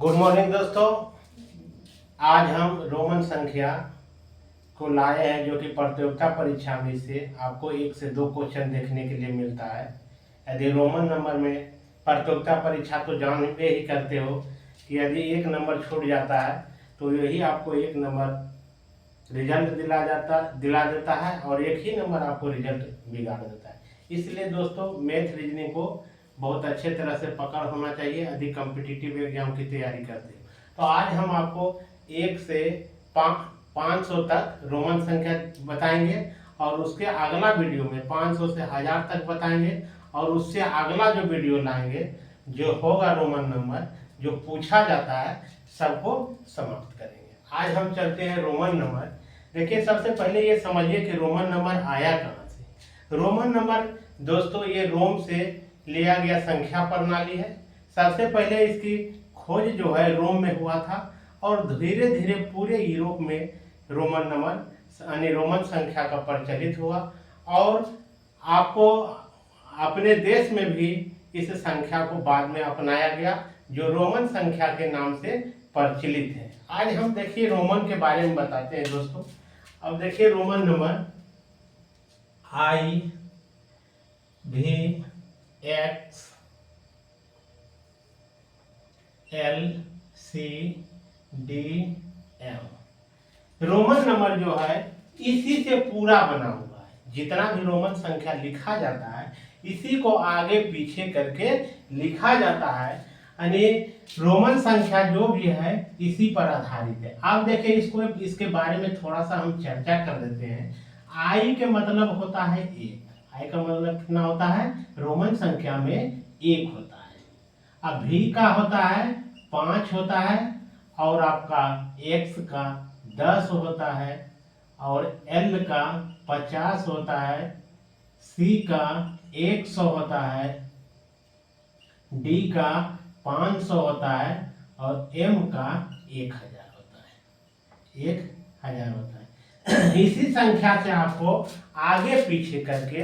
Good morning दोस्तों। आज हम रोमन संख्या को लाए हैं जो कि प्रतियोगिता परीक्षा में से आपको 1 से 2 क्वेश्चन देखने के लिए मिलता है। यदि रोमन नंबर में प्रतियोगिता परीक्षा तो जानते ही करते हो कि यदि 1 नंबर छूट जाता है तो यही आपको 1 नंबर रिजल्ट दिला देता है और 1 ही नंबर आपको रिजल्ट बिगाड़ देता है। इसलिए दोस्तों मैथ रीजनिंग को बहुत अच्छे तरह से पकड़ होना चाहिए यदि कॉम्पिटिटिव एग्जाम की तैयारी करते हो। तो आज हम आपको 1 से 500 तक रोमन संख्या बताएंगे और उसके अगला वीडियो में 500 से 1000 तक बताएंगे और उससे अगला जो वीडियो लाएंगे जो होगा रोमन नंबर जो पूछा जाता है सबको समाप्त करेंगे। आज हम चलते हैं रोमन नंबर। देखिए सबसे पहले ये समझिए कि रोमन नंबर आया कहाँ से। रोमन नंबर दोस्तों ये रोम से लिया गया संख्या प्रणाली है। सबसे पहले इसकी खोज जो है रोम में हुआ था और धीरे धीरे पूरे यूरोप में रोमन नंबर यानी रोमन संख्या का प्रचलित हुआ और आपको अपने देश में भी इस संख्या को बाद में अपनाया गया जो रोमन संख्या के नाम से प्रचलित है। आज हम देखिए रोमन के बारे में बताते हैं दोस्तों। अब देखिए Roman number IVX LCDM Roman number जो है इसी से पूरा बना हुआ है। जितना भी रोमन संख्या लिखा जाता है इसी को आगे पीछे करके लिखा जाता है यानी रोमन संख्या जो भी है इसी पर आधारित है। आप देखिए इसके बारे में थोड़ा सा हम चर्चा कर देते हैं। आई के मतलब होता है 1। आई का मतलब कितना होता है? रोमन संख्या में 1 होता है। अब भी का होता है 5 होता है और आपका x का 10 होता है और l का 50 होता है, c का 100 होता है, d का 500 होता है और m का 1000 होता है। 1000 होता है। इसी संख्या से आपको आगे पीछे करके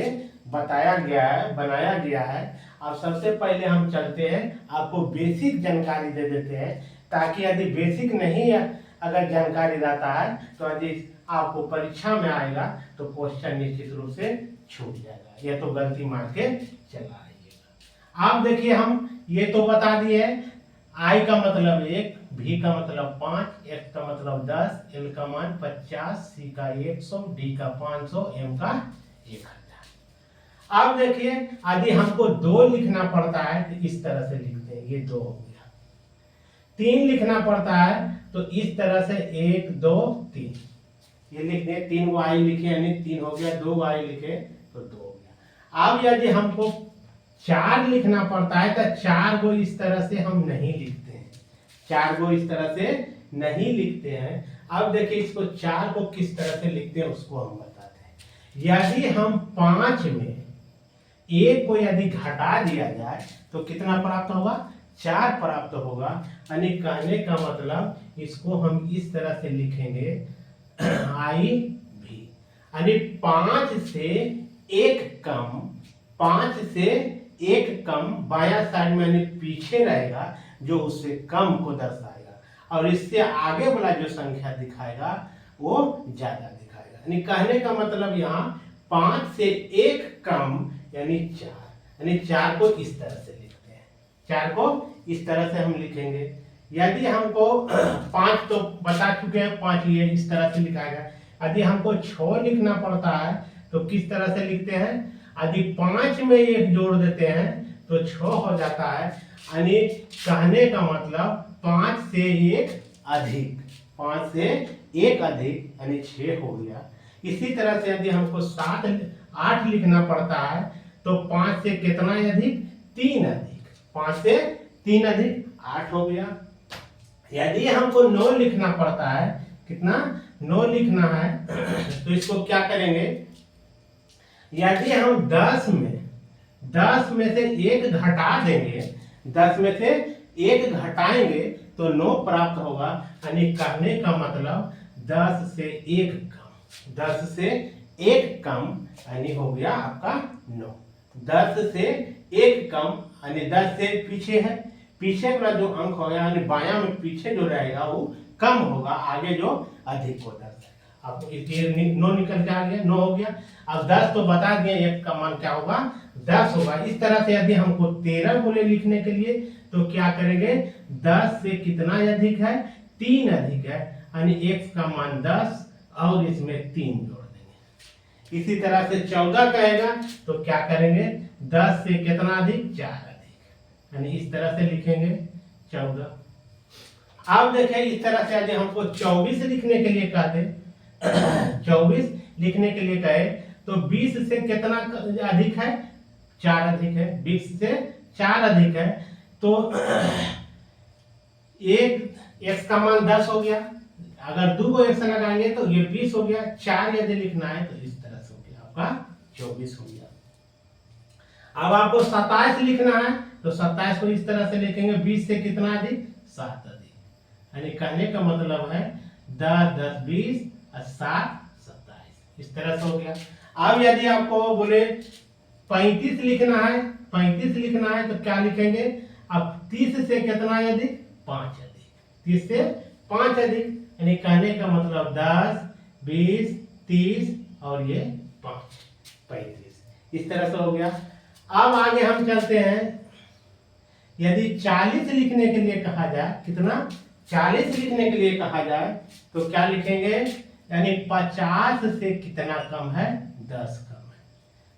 बताया गया है, बनाया गया है। अब सबसे पहले हम चलते हैं आपको बेसिक जानकारी दे देते हैं ताकि यदि बेसिक नहीं अगर जानकारी रहता है तो यदि आपको परीक्षा में आएगा तो क्वेश्चन निश्चित रूप से छूट जाएगा। यह तो गलती मार के चला आइएगा। आप देखिए हम ये तो बता दिए आई का मतलब 1, भी का मतलब 5, x का मतलब 10, l का मान 50, c का 100, d का 500, m का 1000। अब देखिए यदि हमको 2 लिखना पड़ता है तो इस तरह से लिखते हैं, ये 2 हो गया। 3 लिखना पड़ता है तो इस तरह से 1 2 3 ये लिखते हैं। 3 को आई लिखे यानी 3 हो गया, 2 आई लिखे तो 2 हो गया। अब यदि हमको 4 लिखना पड़ता है तो 4 को इस तरह से हम नहीं लिखते हैं। 4 को इस तरह से नहीं लिखते हैं। अब देखिए इसको 4 को किस तरह से लिखते हैं उसको हम बताते हैं। यदि हम 5 में 1 को यदि घटा दिया जाए तो कितना प्राप्त होगा? 4 प्राप्त होगा। यानी कहने का मतलब इसको हम इस तरह से लिखेंगे आई भी यानी 5 से 1 कम, 5 से 1 कम बाया साइड में यानी पीछे रहेगा जो उससे कम को दर्शाएगा और इससे आगे वाला जो संख्या दिखाएगा वो ज्यादा दिखाएगा। यानी कहने का मतलब यहाँ 5 से 1 कम यानी 4, यानी 4 को इस तरह से लिखते हैं। 4 को इस तरह से हम लिखेंगे। यदि हमको 5 तो बता चुके हैं, 5 ये इस तरह से लिखाएगा। यदि हमको 6 लिखना पड़ता है तो किस तरह से लिखते हैं? यदि 5 में 1 जोड़ देते हैं तो 6 हो जाता है। यानी कहने का मतलब 5 से 1 अधिक, 5 से 1 अधिक यानी 6 हो गया। इसी तरह से यदि हमको 8 लिखना पड़ता है तो 5 से कितना अधिक? 3 अधिक, 5 से 3 अधिक 8 हो गया। यदि हमको 9 लिखना पड़ता है, कितना? 9 लिखना है तो इसको क्या करेंगे? यदि हम 10 में से 1 घटा देंगे, 10 में से 1 घटाएंगे तो 9 प्राप्त होगा। यानी कहने का मतलब 10 से 1 कम, 10 से 1 कम यानी हो गया आपका 9। 10 से 1 कम यानी 10 से पीछे है, पीछे वाला जो अंक होगा यानी बायां में पीछे जो रहेगा वो कम होगा, आगे जो अधिक होता है। अब ये 9 निकल के आ गया, 9 हो गया। अब 10 तो बता दिए, एक का मान क्या होगा 10 होगा। इस तरह से यदि हमको 13 बोले लिखने के लिए तो क्या करेंगे, 10 से कितना अधिक है, 3 अधिक है, यानी x का मान 10 और इसमें 3 जोड़ देंगे। इसी तरह से 14 कहेगा तो क्या करेंगे, 10 से कितना अधिक, 4 अधिक, यानी इस तरह से लिखेंगे 14। अब देखें इस तरह से यदि हमको 24 लिखने के लिए कहते 24 लिखने के लिए कहे तो 20 से कितना अधिक है, 4 अधिक है, 20 से 4 अधिक है तो एक x का मान 10 हो गया, अगर 2 को x लगाएंगे तो ये 20 हो गया। 4 यदि लिखना है तो इस तरह से हो गया, आपका 24 हो गया। अब आपको 27 लिखना है तो 27 को इस तरह से लिखेंगे, 20 से कितना अधिक, 7 अधिक, यानी कहने का मतलब है 10 10 20 और 7 27, इस तरह से हो गया। अब यदि आपको बोले 35 लिखना है, 35 लिखना है तो क्या लिखेंगे, अब 30 से कितना अधिक, 5 अधिक, 30 से 5 अधिक, यानी कहने का मतलब 10 20 30 और ये 5 35, इस तरह से हो गया। अब आगे हम चलते हैं, यदि 40 लिखने के लिए कहा जाए, कितना 40 लिखने के लिए कहा जाए तो क्या लिखेंगे, यानी 50 से कितना कम है, 10 कम है।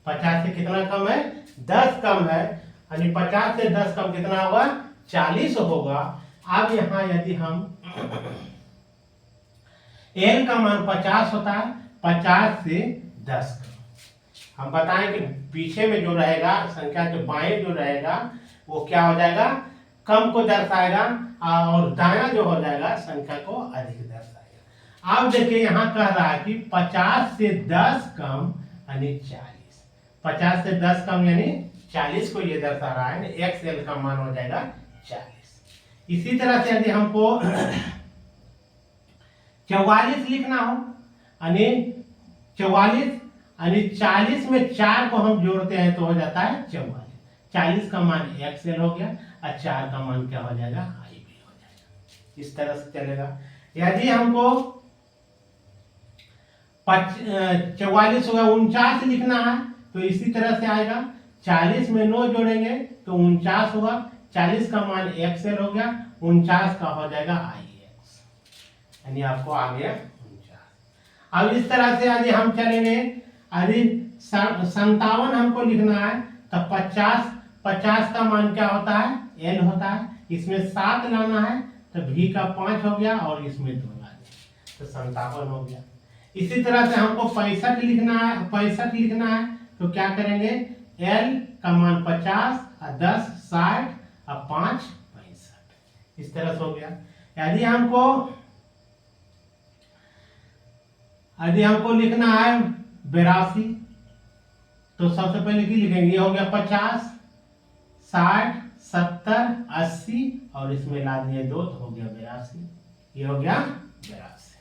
50 से कितना कम है, 10 कम है, यानी 50 से 10 कम कितना होगा, 40 होगा। अब यहाँ यदि हम n का मान 50 होता है, 50 से 10 कम, हम बताएं कि पीछे में जो रहेगा संख्या के बाएं जो रहेगा वो क्या हो जाएगा, कम को दर्शाएगा, और दाया जो हो जाएगा संख्या को अधिक दर्शाएगा। अब देखिए यहाँ कह रहा है कि 50 से 10 कम यानी 40, 50 से 10 कम यानी 40 को ये दर्शा रहा है, XL का मान हो जाएगा 40। इसी तरह से यदि हमको 44 लिखना हो, यानी 44 यानी 40 में 4 को हम जोड़ते हैं तो हो जाता है 44, 40 का मान XL हो गया और 4 का मान क्या हो जाएगा, IB हो जाएगा, इस तरह से चलेगा। यदि हमको 44 होगा 49 लिखना है तो इसी तरह से आएगा, 40 में 9 जोड़ेंगे तो 49 होगा, 40 का मान XL हो गया, 49 का हो जाएगा IX, यानी आपको आ गया 49। अब इस तरह से यदि हम चलेंगे, यदि 57 हमको लिखना है तो 50 का मान क्या होता है, L होता है, इसमें 7 लाना है तो V का 5 हो गया और इसमें 2 लाने तो 57 हो गया। इसी तरह से हमको 65 लिखना है तो क्या करेंगे, L का मान 50 और 10 60 और 5 65, इस तरह से हो गया। यदि हमको लिखना है 82 तो सबसे पहले की लिखेंगे, ये हो गया 50 60 70 80 और इसमें ला दिए 2 तो हो गया 82, ये हो गया 82।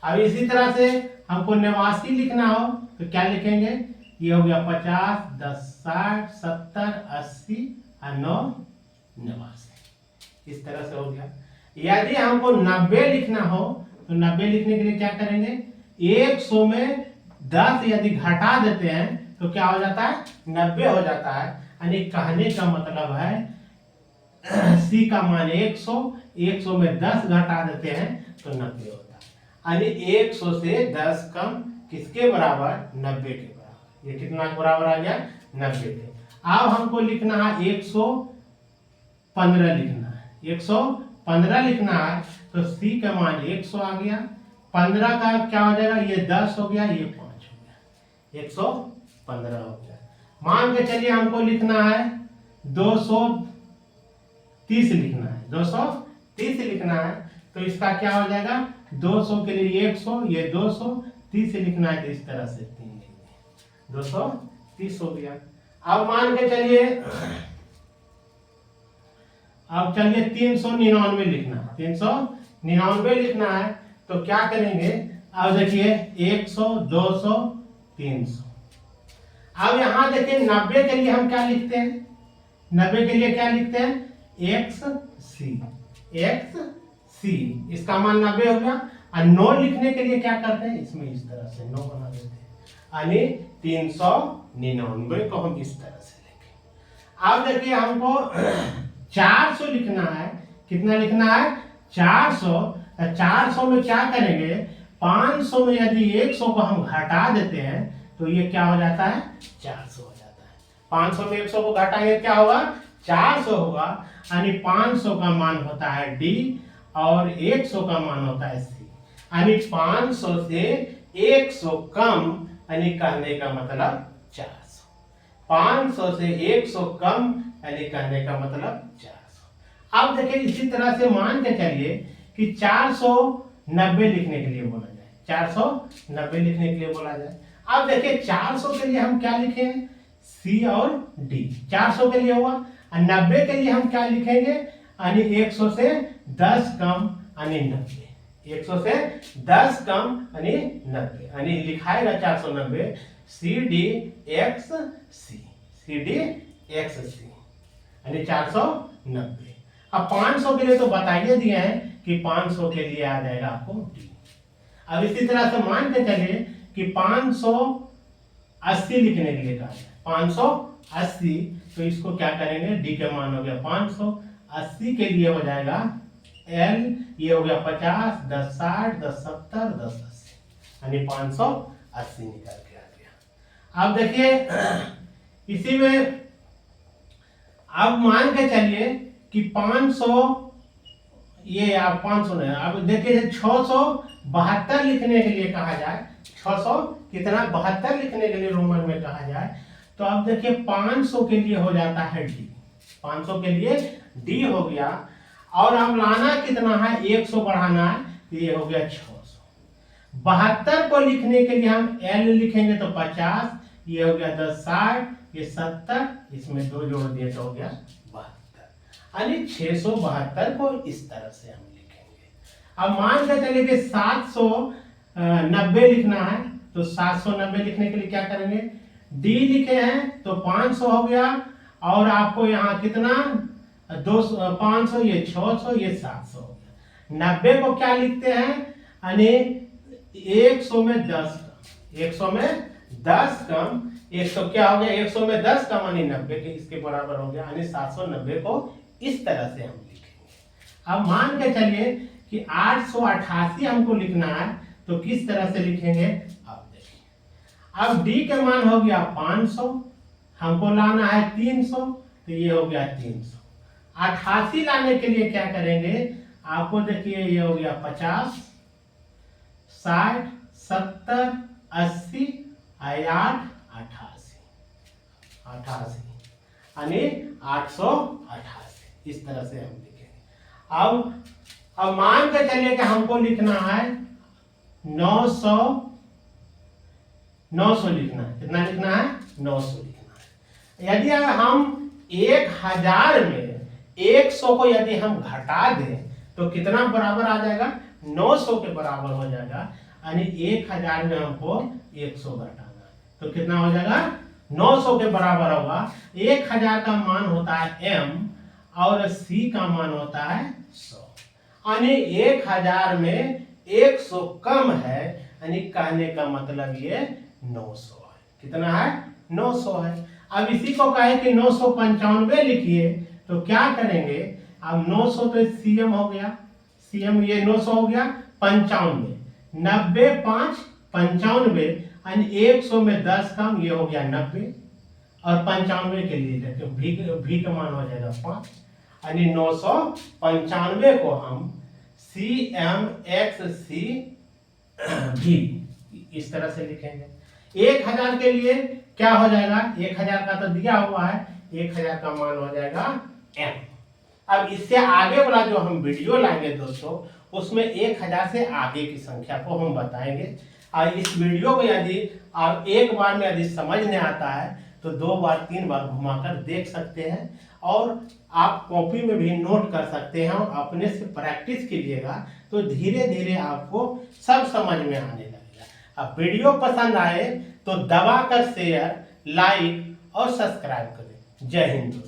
अब इसी तरह से हमको 89 लिखना हो तो क्या लिखेंगे, ये हो गया 50 10 60 70 80 और 9 89, इस तरह से हो गया। यदि हमको 90 लिखना हो तो 90 लिखने के लिए क्या करेंगे, 100 में 10 यदि घटा देते हैं तो क्या हो जाता है, 90 हो जाता है, यानी कहने का मतलब है C का मान 100 में 10 घटा देते हैं तो 90 होता है, यानी 100 से 10 कम किसके बराबर, 90 के बराबर। ये कितना बराबर आ गया, 90 के। अब हमको लिखना है 115 लिखना है, 115 लिखना है तो C का मान 100 आ गया, 15 का क्या हो जाएगा, ये 10 हो गया, ये 5 हो गया, 115 हो गया। मान के चलिए हमको लिखना है 230 लिखना है, 230 लिखना है तो इसका क्या हो जाएगा, 200 के लिए 100, ये 200 30 लिखना है तो इस तरह से 3 लिखेंगे, 230 हो गया। अब मान के चलिए, अब चलिए 399 लिखना है, 399 लिखना है तो क्या करेंगे, अब देखिए 100 200 300। अब यहाँ देखिए 90 के लिए हम क्या लिखते हैं, 90 के लिए क्या लिखते हैं, एक्स सी, इसका मान 90 हो गया। और 9 लिखने के लिए क्या करते हैं, इसमें इस तरह से 9 बना देते हैं, यानी 399 को हम इस तरह से लिखें। अब देखिए हमको 400 लिखना है। कितना लिखना है, 400। 400 में क्या करेंगे, 500 में यदि 100 को हम घटा देते हैं तो ये क्या हो जाता है, 400 हो जाता है। 500 में 100 को घटाएंगे क्या होगा, 400 होगा। यानी 500 का मान होता है डी और 100 का मान होता है सी। यानी 500 से 100 कम, यानी कहने का मतलब 400। 500 से 100 कम, यानी कहने का मतलब 400। अब देखिए इसी तरह से मान के चलिए कि 490 लिखने के लिए बोला जाए, 490 लिखने के लिए बोला जाए। अब देखिए 400 के लिए हम क्या लिखें, सी और डी 400 के लिए हुआ। और 90 के लिए हम क्या लिखेंगे, यानी 100 से 10 कम, यानी 90। 100 से 10 कम यानी 90, यानी लिखाएगा 490 सी डी एक्स सी, सी डी एक्स सी, यानी 490। अब 500 के लिए तो बताइए दिए हैं कि 500 के लिए आ जाएगा आपको डी। अब इसी तरह से मान के चलिए कि 580 लिखने के लिए कहा है, 580। तो इसको क्या करेंगे, डी के मान हो गया 580 के लिए हो जाएगा एल, ये हो गया 50, 10 60, 10 70, 10 80, यानी 580 निकल के आ गया। अब देखिए इसी में अब मान के चलिए कि 500, ये आप 500 नहीं, अब देखिए 672 लिखने के लिए कहा जाए, 600 कितना 72 लिखने के लिए रोमन में कहा जाए, तो अब देखिए 500 के लिए हो जाता है डी, 500 के लिए डी हो गया। और अब लाना कितना है, 100 बढ़ाना है, तो ये हो गया 600। 72 को लिखने के लिए हम एल लिखेंगे तो 50, ये हो गया 10 60, ये 70, इसमें 2 जोड़ दिए तो हो गया 72, यानी 672 को इस तरह से हम लिखेंगे। अब मान के चलिए कि 790 लिखना है, तो 790 लिखने के लिए क्या करेंगे, डी लिखे हैं तो 500 हो गया, और आपको यहाँ कितना 500, ये 600, ये 700 हो गया। 90 को क्या लिखते हैं, यानी 100 में 10 कम, 100 में 10 कम, 100 क्या हो गया, 100 में 10 कम यानी 90 के इसके बराबर हो गया, यानी 790 को इस तरह से हम लिखेंगे। अब मान के चलिए कि 888 हमको लिखना है, तो किस तरह से लिखेंगे, अब देखिए। अब डी के मान हो गया 500, हमको लाना है 300, तो ये हो गया 300। 88 लाने के लिए क्या करेंगे, आपको देखिए ये हो गया 50, 60, 70, 80, 8, 88, यानी 888, इस तरह से हम लिखेंगे। अब मान के चलिए कि हमको लिखना है 900 लिखना है, कितना लिखना है, 900 लिखना है। यदि हम 1000 में 100 को यदि हम घटा दें तो कितना बराबर आ जाएगा, 900 के बराबर हो जाएगा, यानी 1000 में हमको 100 घटाना है, तो कितना हो जाएगा, 900 के बराबर होगा। 1000 का मान होता है m और c का मान होता है 100, यानी 1000 में 100 कम है, यानी कहने का मतलब ये 900 है। कितना है, 900 है। अब इसी को कहे कि 995 लिखिए, तो क्या करेंगे, अब 900 तो सीएम हो गया, सीएम ये 900 हो गया 95, 90 5 95, यानी 100 में 10 कम, ये हो गया 90, और 95 के लिए देखिए भी का मान हो जाएगा 5, यानी 995 को हम CMXC भी इस तरह से लिखेंगे। 1000 के लिए क्या हो जाएगा, 1000 का तो दिया हुआ है, 1000 का मान हो जाएगा m। अब इससे आगे वाला जो हम वीडियो लाएंगे दोस्तों, उसमें 1000 से आगे की संख्या को हम बताएंगे। और इस वीडियो को यदि आप एक बार में यदि समझ नहीं आता है तो 2 बार 3 बार घुमाकर देख सकते हैं, और आप कॉपी में भी नोट कर सकते हैं, और अपने से प्रैक्टिस कीजिएगा तो धीरे धीरे आपको सब समझ में आने लगेगा। अब वीडियो पसंद आए तो दबाकर शेयर, लाइक और सब्सक्राइब करें। जय हिंद दोस्तों।